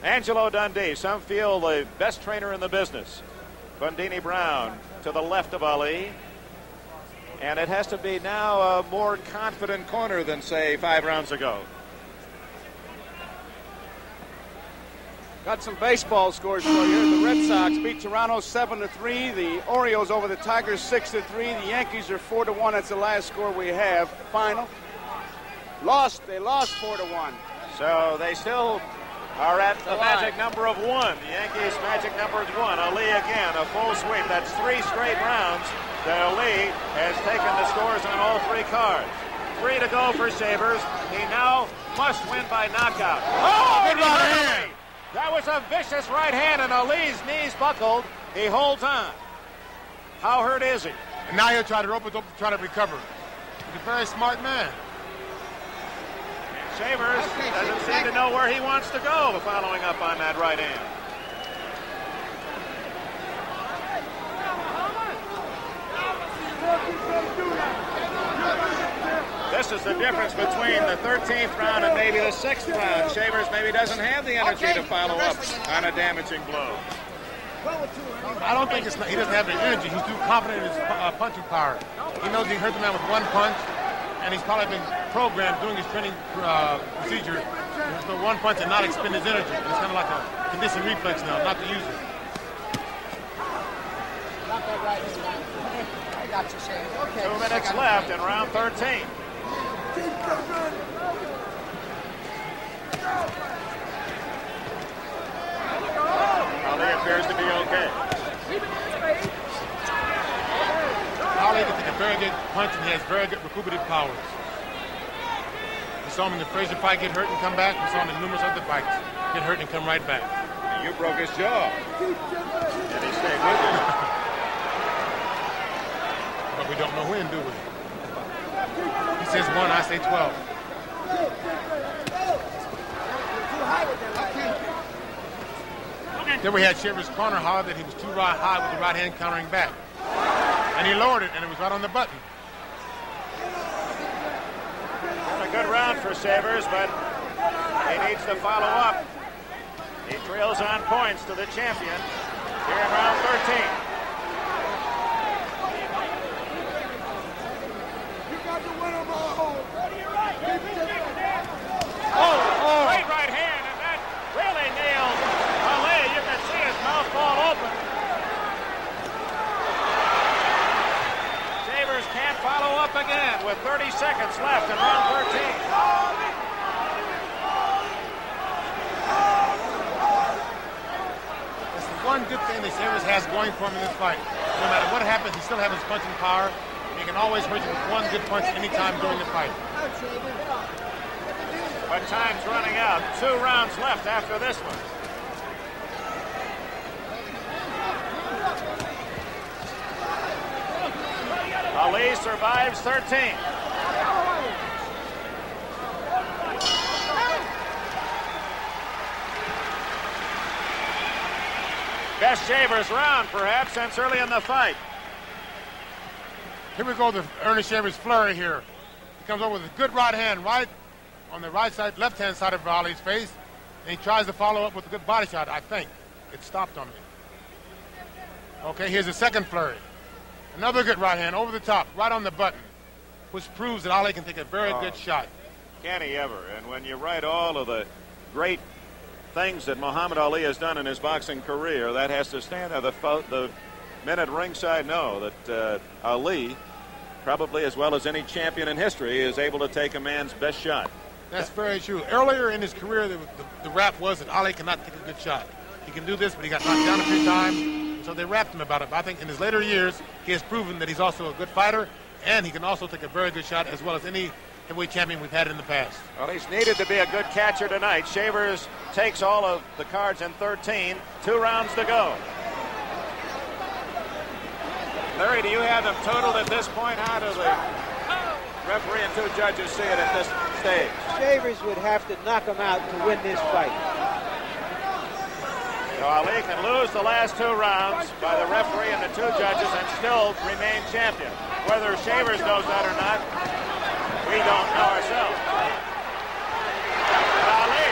Angelo Dundee, some feel the best trainer in the business. Bundini Brown to the left of Ali. And it has to be now a more confident corner than, say, 5 rounds ago. Got some baseball scores for you. The Red Sox beat Toronto 7-3. The Orioles over the Tigers 6-3. The Yankees are 4-1. That's the last score we have. Final. They lost 4-1. So they still are at the magic number of 1. The Yankees' magic number is 1. Ali again, a full sweep. That's 3 straight rounds that Ali has taken the scores on all 3 cards. 3 to go for Shavers. He now must win by knockout. Oh, good right hand! That was a vicious right hand, and Ali's knees buckled. He holds on. How hurt is he? And now he'll try to rope it up to try to recover. He's a very smart man. Shavers doesn't seem to know where he wants to go following up on that right hand. This is the difference between the 13th round and maybe the 6th round. Shavers maybe doesn't have the energy to follow up on a damaging blow. I don't think he doesn't have the energy. He's too confident in his punching power. He knows he hurt the man with 1 punch, and he's probably been programmed doing his training procedure for 1 punch and not expend his energy. It's kind of like a conditioned reflex now, not to use it. I got you, Shane. Okay. 2 minutes left in round 13. Ali appears to be okay. Ali can take a very good punch, and he has very good recuperative powers. We saw him in the Frazier fight get hurt and come back. We saw him in numerous other fights get hurt and come right back. And you broke his jaw. And he stayed with you. But we don't know when, do we? He says 1, I say 12. Then we had Sheiver's corner holler that he was too high with the right hand countering back. And he lowered it, and it was right on the button. A good round for Sheiver's, but he needs to follow up. He trails on points to the champion here in round 13. Oh, great right hand, and that really nailed Ali. You can see his mouth fall open. Sheiver's can't follow up again with 30 seconds left in round 13. That's the one good thing that Sheiver's has going for him in this fight. No matter what happens, he still has his punching power. He can always hurt you with one good punch anytime during the fight. But time's running out. 2 rounds left after this one. Ali survives 13. Best Sheiver's round, perhaps, since early in the fight. Here we go, the Ernie Sheiver's flurry here. He comes over with a good right hand, right on the right side, left-hand side of Ali's face, and he tries to follow up with a good body shot, I think. It stopped on me. Okay, here's the second flurry. Another good right hand over the top, right on the button, which proves that Ali can take a very good shot. Can he ever? And when you write all of the great things that Muhammad Ali has done in his boxing career, that has to stand there. The men at ringside know that Ali, probably as well as any champion in history, is able to take a man's best shot. That's very true. Earlier in his career, the rap was that Ali cannot take a good shot. He can do this, but he got knocked down a few times, so they rapped him about it. But I think in his later years, he has proven that he's also a good fighter, and he can also take a very good shot, as well as any heavyweight champion we've had in the past. Well, he's needed to be a good catcher tonight. Sheiver's takes all of the cards in 13. 2 rounds to go. Larry, do you have them totaled at this point? How do the referee and 2 judges see it at this stage? Sheiver's would have to knock him out to win this fight. So Ali can lose the last 2 rounds by the referee and the 2 judges and still remain champion. Whether Sheiver's knows that or not, we don't know ourselves. But Ali,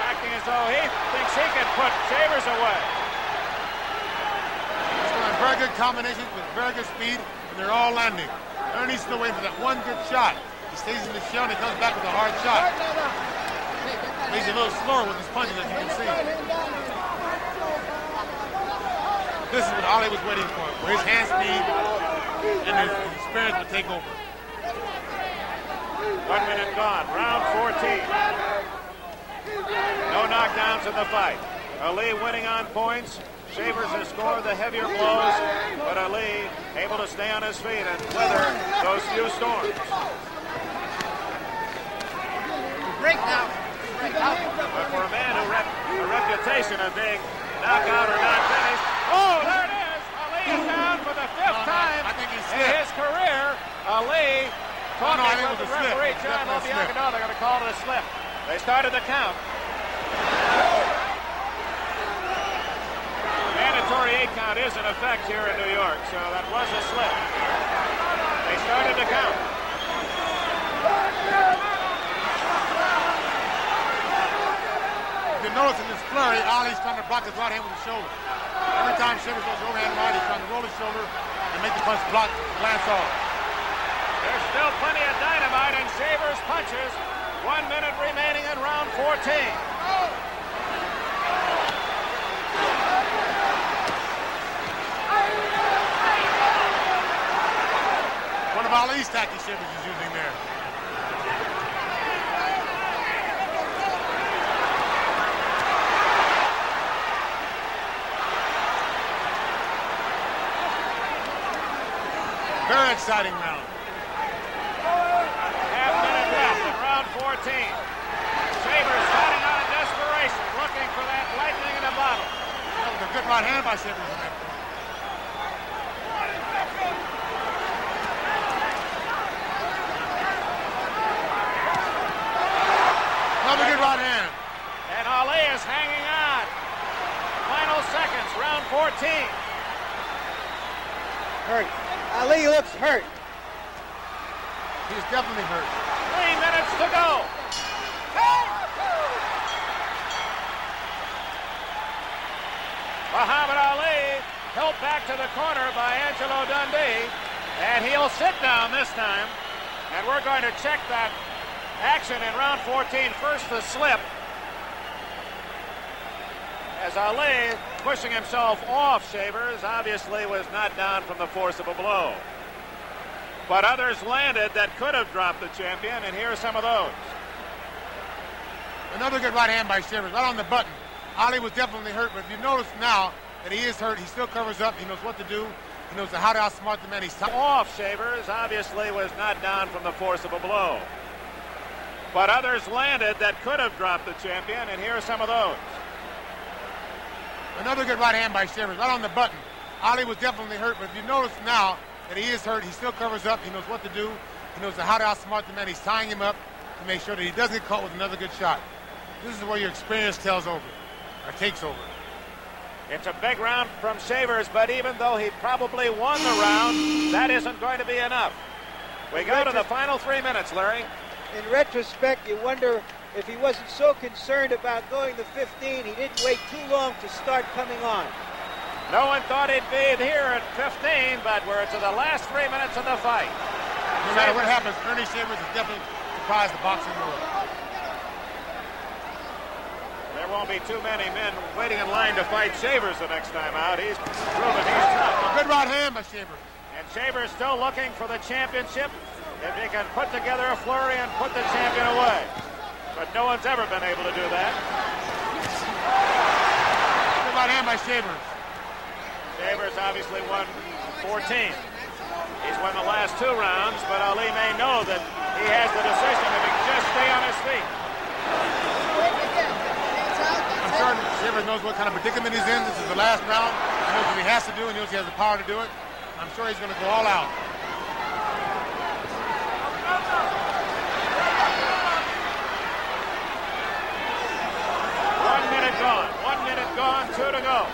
acting as though he thinks he can put Sheiver's away. Very good combinations with very good speed, and they're all landing. Ernie's still waiting for that one good shot. He stays in the shell and he comes back with a hard shot. He's a little slower with his punches, as you can see. This is what Ali was waiting for his hand speed and his experience would take over. 1 minute gone, round 14. No knockdowns in the fight. Ali winning on points. Sheiver's has scored the heavier blows, but Ali able to stay on his feet and weather those few storms. Break now. Break out. But for a man who had a reputation of being knockout or not finished, oh, there it is! Ali is down for the 5th time in his career. Ali talking with the referee, John Lobianco. No, they're going to call it a slip. They started the count. Mandatory 8 count is in effect here in New York, so that was a slip. They started the count. You can notice in this flurry, Ali's trying to block his right hand with his shoulder. Every time Sheiver's goes overhand right, he's trying to roll his shoulder and make the punch block, glance off. There's still plenty of dynamite in Sheiver's punches. 1 minute remaining in round 14. One of Ali's tactics Sheiver's is using there. Very exciting round. Half minute left in round 14. Shavers fighting out of desperation, looking for that lightning in a bottle. That was a good right hand by Shavers on that point. Another good right hand. And Ali is hanging on. Final seconds, round 14. Hurt. Ali looks hurt. He's definitely hurt. 3 minutes to go. Muhammad Ali helped back to the corner by Angelo Dundee, and he'll sit down this time. And we're going to check that action in round 14. First, the slip. As Ali, pushing himself off Shavers, obviously was not down from the force of a blow. But others landed that could have dropped the champion, and here are some of those. Another good right hand by Shavers, right on the button. Ali was definitely hurt, but if you notice now that he is hurt, he still covers up. He knows what to do. He knows how to outsmart the man. He's off Shavers, obviously was not down from the force of a blow. But others landed that could have dropped the champion, and here are some of those. Another good right hand by Shavers, right on the button. Ali was definitely hurt, but if you notice now that he is hurt, he still covers up. He knows what to do. He knows how to outsmart the man. He's tying him up to make sure that he doesn't get caught with another good shot. This is where your experience tells over, or takes over. It's a big round from Shavers, but even though he probably won the round, that isn't going to be enough. We go to the final 3 minutes, Larry. In retrospect, you wonder if he wasn't so concerned about going to 15, he didn't wait too long to start coming on. No one thought he'd be here at 15, but we're to the last 3 minutes of the fight. No matter what happens, Ernie Shavers is definitely surprised the boxing world. There won't be too many men waiting in line to fight Shavers the next time out. He's proven he's tough. Good right hand by Shavers. And Shavers still looking for the championship. If he can put together a flurry and put the champion away. But no one's ever been able to do that. Good right hand by Shavers. Shavers obviously won 14. He's won the last 2 rounds, but Ali may know that he has the decision if he can just stay on his feet. I'm sure Shavers knows what kind of predicament he's in. This is the last round. He knows what he has to do. He knows he has the power to do it. I'm sure he's going to go all out. Gone. 1 minute gone, 2 to go.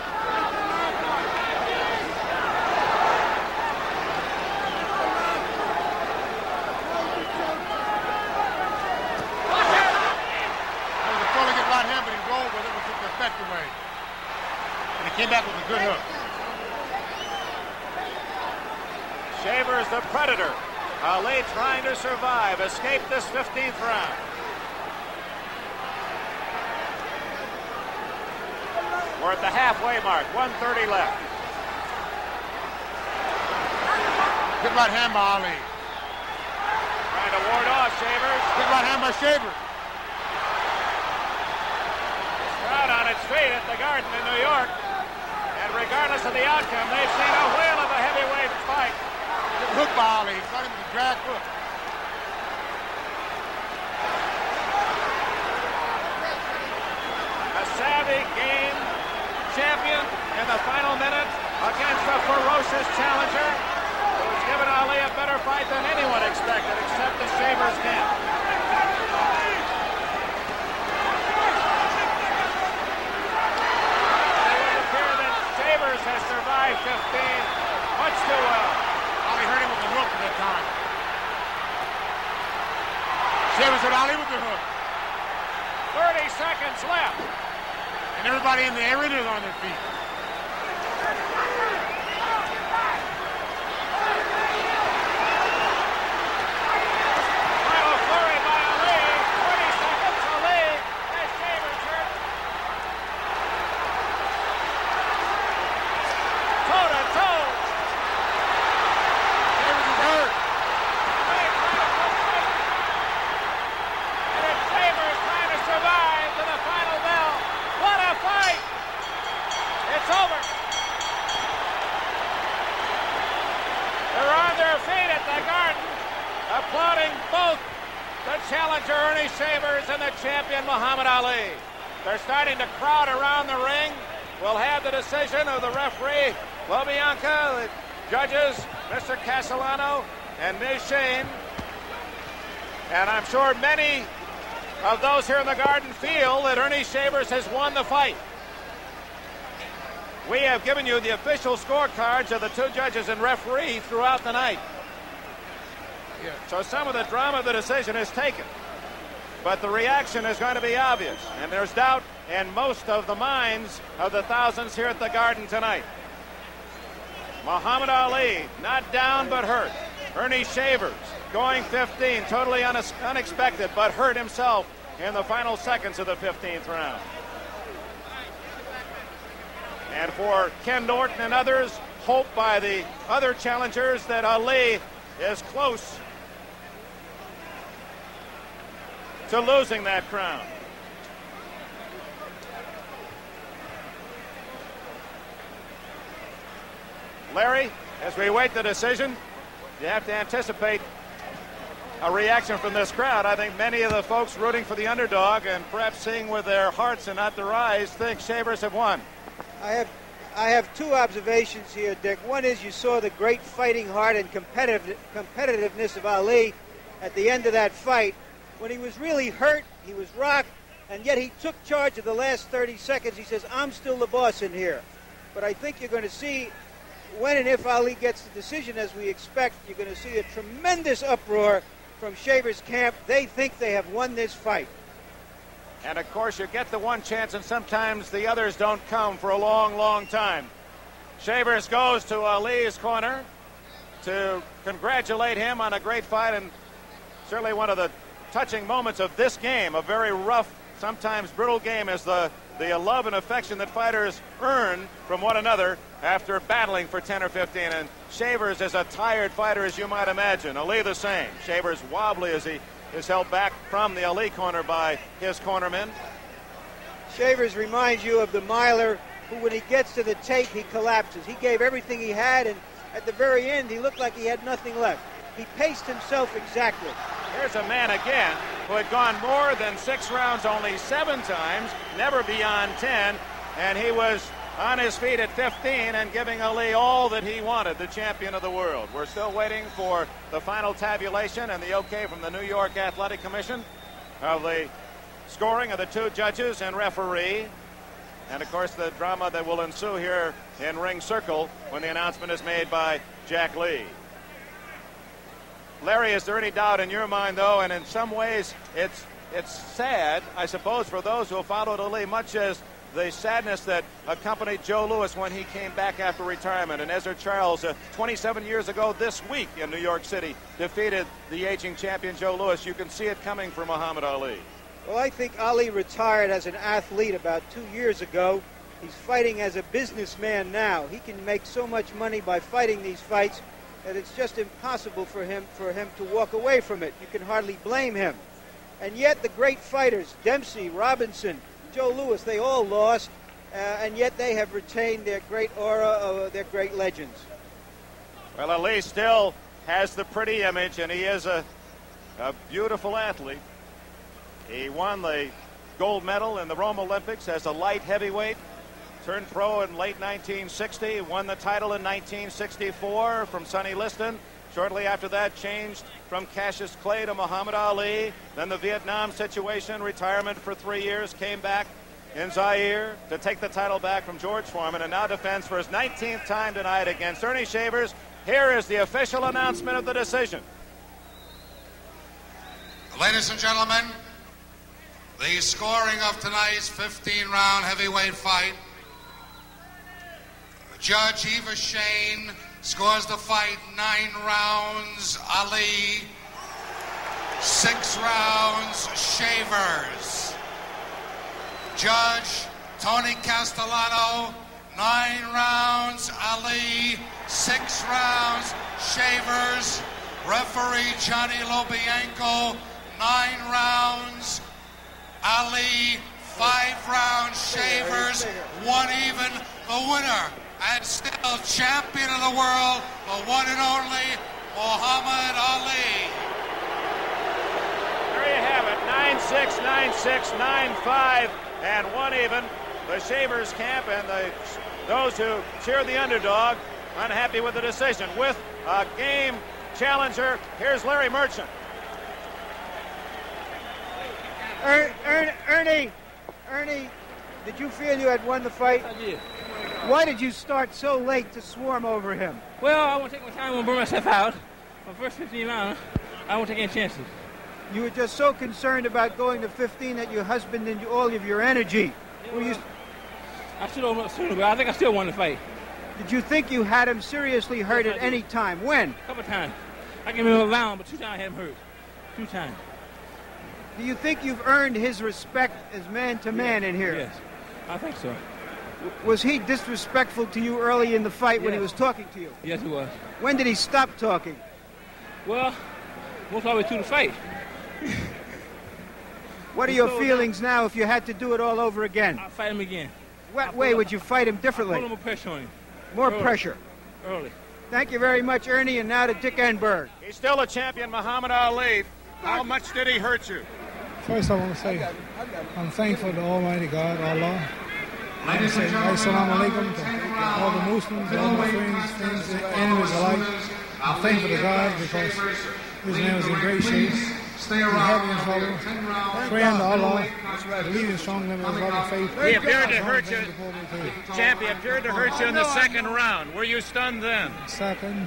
That was a fairly good right hand, but he rolled with it and took the effect away. And he came back with a good hook. Shavers the Predator. Ali trying to survive, escape this 15th round. We're at the halfway mark, 1:30 left. Good right hand by Ali. Trying to ward off Shavers. Good right hand by Shavers. Crowd on its feet at the Garden in New York. And regardless of the outcome, they've seen a whale of a heavyweight fight. Good hook by Ali. He got him with a drag hook. A savvy game champion in the final minute against a ferocious challenger who's given Ali a better fight than anyone expected except the Shavers camp. It would appear that Shavers has survived 15 much too well. Ali hurt him with the hook at that time. Shavers hit Ali with the hook. 30 seconds left. And everybody in the arena is on their feet. Final flurry by Ali. 20 seconds. Ali has Shavers hurt. Toe to toe. Shavers is hurt. And it's Shavers trying to survive to the final bell. What a fight! It's feet at the Garden, applauding both the challenger Ernie Shayvers and the champion Muhammad Ali. They're starting to crowd around the ring. We'll have the decision of the referee, LoBianca, the judges, Mr. Castellano and Ms. Shane. And I'm sure many of those here in the Garden feel that Ernie Shayvers has won the fight. We have given you the official scorecards of the two judges and referee throughout the night. Yeah. So some of the drama of the decision is taken. But the reaction is going to be obvious. And there's doubt in most of the minds of the thousands here at the Garden tonight. Muhammad Ali, not down but hurt. Ernie Shayvers going 15, totally unexpected, but hurt himself in the final seconds of the 15th round. And for Ken Norton and others, hope by the other challengers that Ali is close to losing that crown. Larry, as we wait the decision, you have to anticipate a reaction from this crowd. I think many of the folks rooting for the underdog and perhaps seeing with their hearts and not their eyes think Shayvers have won. I have two observations here, Dick. One is you saw the great fighting heart and competitiveness of Ali at the end of that fight. When he was really hurt, he was rocked, and yet he took charge of the last 30 seconds. He says, I'm still the boss in here. But I think you're going to see, when and if Ali gets the decision as we expect, you're going to see a tremendous uproar from Shayvers' camp. They think they have won this fight. And of course, you get the one chance, and sometimes the others don't come for a long, long time. Shayvers goes to Ali's corner to congratulate him on a great fight, and certainly one of the touching moments of this game, a very rough, sometimes brutal game, is the love and affection that fighters earn from one another after battling for 10 or 15. And Shayvers is a tired fighter, as you might imagine. Ali the same. Shayvers wobbly as he is held back from the Ali corner by his cornermen. Shayvers reminds you of the miler who, when he gets to the tape, he collapses. He gave everything he had, and at the very end, he looked like he had nothing left. He paced himself exactly. Here's a man again who had gone more than 6 rounds only 7 times, never beyond 10, and he was on his feet at 15 and giving Ali all that he wanted, the champion of the world. We're still waiting for the final tabulation and the okay from the New York Athletic Commission of the scoring of the two judges and referee. And, of course, the drama that will ensue here in Ring Circle when the announcement is made by Jack Lee. Larry, is there any doubt in your mind, though, and in some ways it's sad, I suppose, for those who have followed Ali, much as the sadness that accompanied Joe Louis when he came back after retirement, and Ezra Charles 27 years ago this week in New York City defeated the aging champion Joe Louis. You can see it coming for Muhammad Ali. Well, I think Ali retired as an athlete about 2 years ago. He's fighting as a businessman now. He can make so much money by fighting these fights that it's just impossible for him to walk away from it. You can hardly blame him. And yet the great fighters, Dempsey, Robinson, Joe Louis, they all lost, and yet they have retained their great aura of their great legends. Well, Ali still has the pretty image, and he is a beautiful athlete. He won the gold medal in the Rome Olympics as a light heavyweight, turned pro in late 1960, won the title in 1964 from Sonny Liston. Shortly after that, changed from Cassius Clay to Muhammad Ali. Then the Vietnam situation, retirement for 3 years, came back in Zaire to take the title back from George Foreman, and now defends for his 19th time tonight against Ernie Shayvers. Here is the official announcement of the decision. Ladies and gentlemen, the scoring of tonight's 15-round heavyweight fight. Judge Eva Shane scores the fight 9 rounds Ali, 6 rounds Shayvers. Judge Tony Castellano, 9 rounds Ali, 6 rounds Shayvers. Referee Johnny LoBianca, 9 rounds Ali, 5 rounds Shayvers, 1 even. The winner and still champion of the world, the one and only Muhammad Ali. There you have it, 9-6, 9-6, 9-5, and 1 even. The Shavers camp and those who cheer the underdog unhappy with the decision. With a game challenger, here's Larry Merchant. Ernie, did you feel you had won the fight? I did. Why did you start so late to swarm over him? Well, I want to take my time. I want to burn myself out. My first 15 rounds, I won't take any chances. You were just so concerned about going to 15 that you husbanded all of your energy. I should have won sooner, but I think I still won the fight. Did you think you had him seriously hurt at any time? When? A couple of times. I can remember a round, but 2 times I had him hurt. 2 times. Do you think you've earned his respect as man-to-man in here? Yes, I think so. Was he disrespectful to you early in the fight when he was talking to you? Yes, he was. When did he stop talking? Well, most of the way through the fight. What are your feelings now if you had to do it all over again? I'll fight him again. What way would you fight him differently? Put a little more pressure on him. More pressure. Early. Thank you very much, Ernie, and now to Dick Enberg. He's still a champion, Muhammad Ali. How much did he hurt you? First, I want to say I'm thankful to Almighty God, Allah. I want to say Assalamu alaikum to all the Muslims, all my friends, enemies alike. I'm thankful to God because this man was in great shape. He's happy and trouble. Praying to Allah, believing strongly in his loving faith. He appeared to hurt you, champion, appeared to hurt you in the second round. Were you stunned then? Second,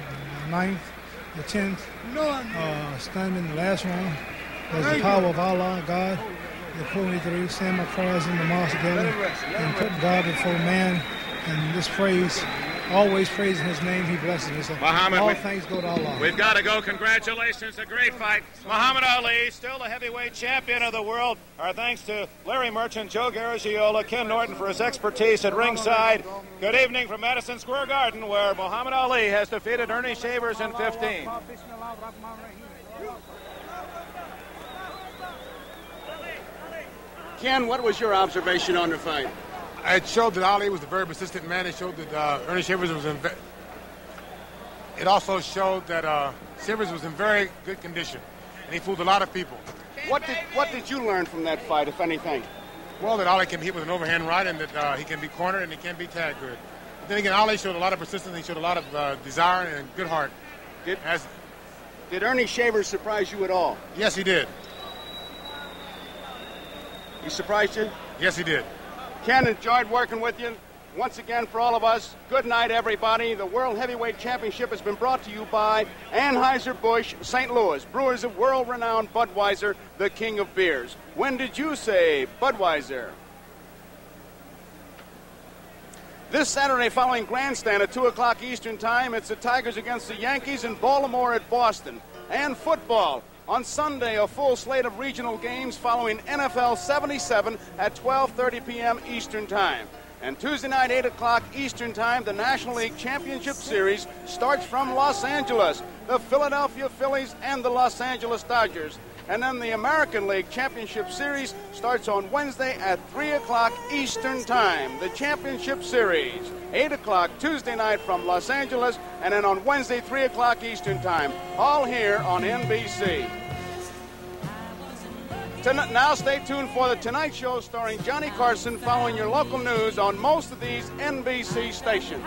ninth, the 10th, stunned in the last round. There's the power of Allah, God, that pulled me through, saying my prayers in the mosque together, and put God before man, and this praise, always praising his name, he blesses me. So Muhammad, all thanks go to Allah. We've got to go. Congratulations, a great fight. Muhammad Ali, still the heavyweight champion of the world. Our thanks to Larry Merchant, Joe Garagiola, Ken Norton for his expertise at ringside. Good evening from Madison Square Garden, where Muhammad Ali has defeated Ernie Shavers in 15. Ken, what was your observation on the fight? It showed that Ali was a very persistent man. It showed that Ernie Shavers was in. It also showed that Shavers was in very good condition, and he fooled a lot of people. What did you learn from that fight, if anything? Well, that Ali can be hit with an overhand right, and that he can be cornered and he can be tagged good. But then again, Ali showed a lot of persistence. He showed a lot of desire and good heart. Did Ernie Shavers surprise you at all? Yes, he did. He surprised you? Yes, he did. Ken, enjoyed working with you. Once again, for all of us, good night, everybody. The World Heavyweight Championship has been brought to you by Anheuser-Busch, St. Louis, brewers of world-renowned Budweiser, the king of beers. When did you say Budweiser? This Saturday following Grandstand at 2 o'clock Eastern Time, it's the Tigers against the Yankees in Baltimore at Boston. And football. On Sunday, a full slate of regional games following NFL 77 at 12:30 p.m. Eastern Time. And Tuesday night, 8 o'clock Eastern Time, the National League Championship Series starts from Los Angeles. The Philadelphia Phillies and the Los Angeles Dodgers. And then the American League Championship Series starts on Wednesday at 3 o'clock Eastern Time. The Championship Series, 8 o'clock Tuesday night from Los Angeles, and then on Wednesday, 3 o'clock Eastern Time. All here on NBC. Now stay tuned for The Tonight Show starring Johnny Carson, following your local news on most of these NBC stations.